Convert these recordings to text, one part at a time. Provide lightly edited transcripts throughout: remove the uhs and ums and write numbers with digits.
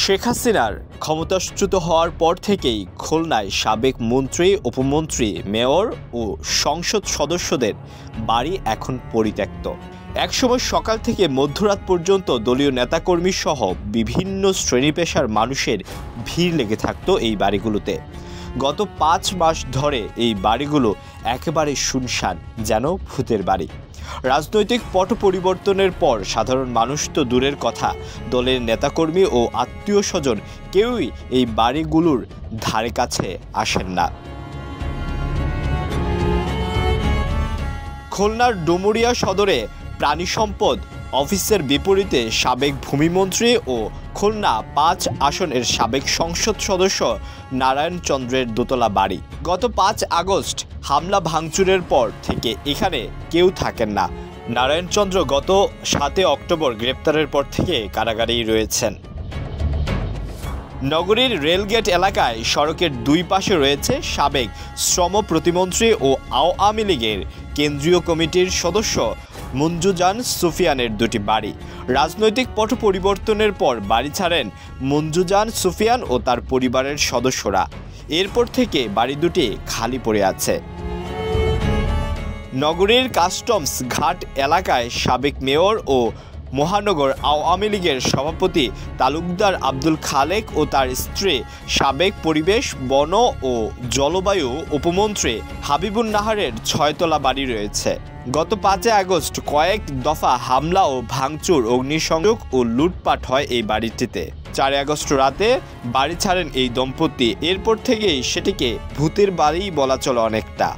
শেখ হাসিনার ক্ষমতাচ্যুত হওয়ার পর থেকেই খুলনায় সাবেক মন্ত্রী, উপমন্ত্রী, মেয়র ও সংসদ সদস্যদের বাড়ি এখন পরিত্যক্ত। একসময় সকাল থেকে মধ্যরাত পর্যন্ত দলীয় নেতাকর্মী সহ বিভিন্ন শ্রেণী পেশার মানুষের ভিড় লেগে থাকতো এই বাড়িগুলোতে। গত 5 মাস ধরে এই বাড়িগুলো একেবারে শুনশান, যেন ভূতের বাড়ি। রাজনৈতিক পট পরিবর্তনের পর সাধারণ মানুষ তো দূরের কথা, দলের নেতাকর্মী ও আত্মীয় স্বজন কেউই এই বাড়িগুলোর ধারে কাছে আসেন না। খুলনার ডুমুরিয়া সদরে প্রাণী সম্পদ অফিসের বিপরীতে সাবেক ভূমিমন্ত্রী ও খুলনা 5 আসনের সাবেক সংসদ সদস্য নারায়ণ চন্দ্রের দোতলা বাড়ি। গত 5 আগস্ট হামলা ভাঙচুরের পর থেকে এখানে কেউ থাকেন না। নারায়ণ চন্দ্র গত 7 অক্টোবর গ্রেপ্তারের পর থেকে কারাগারেই রয়েছেন। নগরীর রেলগেট এলাকায় সড়কের 2 পাশে রয়েছে সাবেক শ্রম প্রতিমন্ত্রী ও আওয়ামী লীগের কেন্দ্রীয় কমিটির সদস্য মঞ্জুজান সুফিয়ানের 2টি বাড়ি। রাজনৈতিক পট পরিবর্তনের পর বাড়ি ছাড়েন মঞ্জুজান সুফিয়ান ও তার পরিবারের সদস্যরা। এরপর থেকে বাড়ি দুটি খালি পড়ে আছে। নগরীর কাস্টমস ঘাট এলাকায় সাবেক মেয়র ও মহানগর আওয়ামী লীগের সভাপতি তালুকদার আব্দুল খালেক ও তার স্ত্রী সাবেক পরিবেশ, বন ও জলবায়ু উপমন্ত্রী হাবিবুন নাহারের 6তলা বাড়ি রয়েছে। গত 5 আগস্ট কয়েক দফা হামলা ও ভাঙচুর, অগ্নিসংযোগ ও লুটপাট হয় এই বাড়িটিতে। 4 আগস্ট রাতে বাড়ি ছাড়েন এই দম্পতি। এরপর থেকেই সেটিকে ভূতের বাড়ি বলা চলে অনেকটা।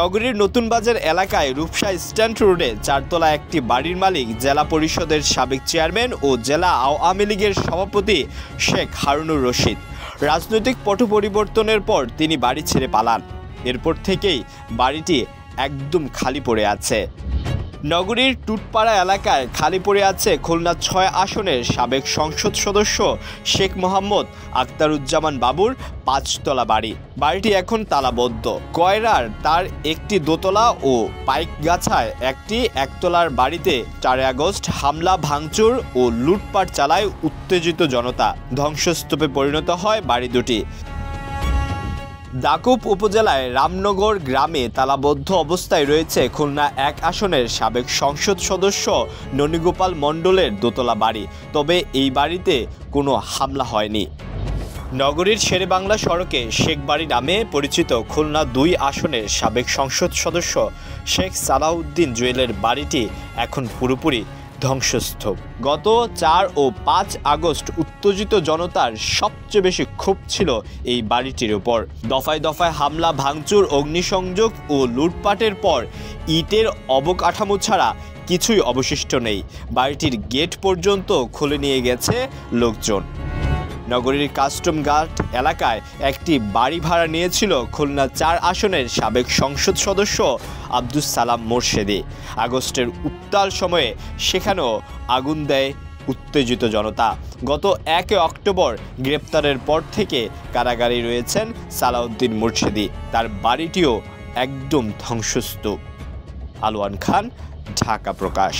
নগরীর নতুন বাজার এলাকায় রূপসা স্ট্যান্ড রোডে 4তলা একটি বাড়ির মালিক জেলা পরিষদের সাবেক চেয়ারম্যান ও জেলা আওয়ামী লীগের সভাপতি শেখ হারুনুর রশিদ। রাজনৈতিক পট পরিবর্তনের পর তিনি বাড়ি ছেড়ে পালান। এরপর থেকেই বাড়িটি একদম খালি পড়ে আছে। নগরীর টুটপাড়া এলাকায় খালি পড়ে আছে খুলনা 6 আসনের সাবেক সংসদ সদস্য শেখ মোহাম্মদ আখতারুজ্জামান বাবুর 5তলা বাড়ি। বাড়িটি এখন তালাবদ্ধ। কয়রার তার একটি দোতলা ও পাইকগাছায় একটি 1তলার বাড়িতে 4 আগস্ট হামলা, ভাঙচুর ও লুটপাট চালায় উত্তেজিত জনতা। ধ্বংসস্তূপে পরিণত হয় বাড়ি দুটি। দাকুব উপজেলায় রামনগর গ্রামে তালাবদ্ধ অবস্থায় রয়েছে খুলনা 1 আসনের সাবেক সংসদ সদস্য ননীগোপাল মণ্ডলের দোতলা বাড়ি। তবে এই বাড়িতে কোনো হামলা হয়নি। নগরীর শেরেবাংলা সড়কে শেখ বাড়ি নামে পরিচিত খুলনা 2 আসনের সাবেক সংসদ সদস্য শেখ সালাউদ্দিন জুয়েলের বাড়িটি এখন পুরোপুরি ধ্বংসস্তূপ। গত 4 ও 5 আগস্ট উত্তেজিত জনতার সবচেয়ে বেশি ক্ষোভ ছিল এই বাড়িটির উপর। দফায় দফায় হামলা, ভাঙচুর, অগ্নিসংযোগ ও লুটপাটের পর ইটের অবকাঠামো ছাড়া কিছুই অবশিষ্ট নেই। বাড়িটির গেট পর্যন্ত খুলে নিয়ে গেছে লোকজন। নগরীর কাস্টম ঘাট এলাকায় একটি বাড়ি ভাড়া নিয়েছিল খুলনা 4 আসনের সাবেক সংসদ সদস্য আব্দুস সালাম মোরশেদি। আগস্টের উত্তাল সময়ে সেখানেও আগুন দেয় উত্তেজিত জনতা। গত 1 অক্টোবর গ্রেপ্তারের পর থেকে কারাগারে রয়েছেন সালাউদ্দিন মোরশেদি। তার বাড়িটিও একদম ধ্বংসস্তূপ। আলোয়ান খান, ঢাকা প্রকাশ।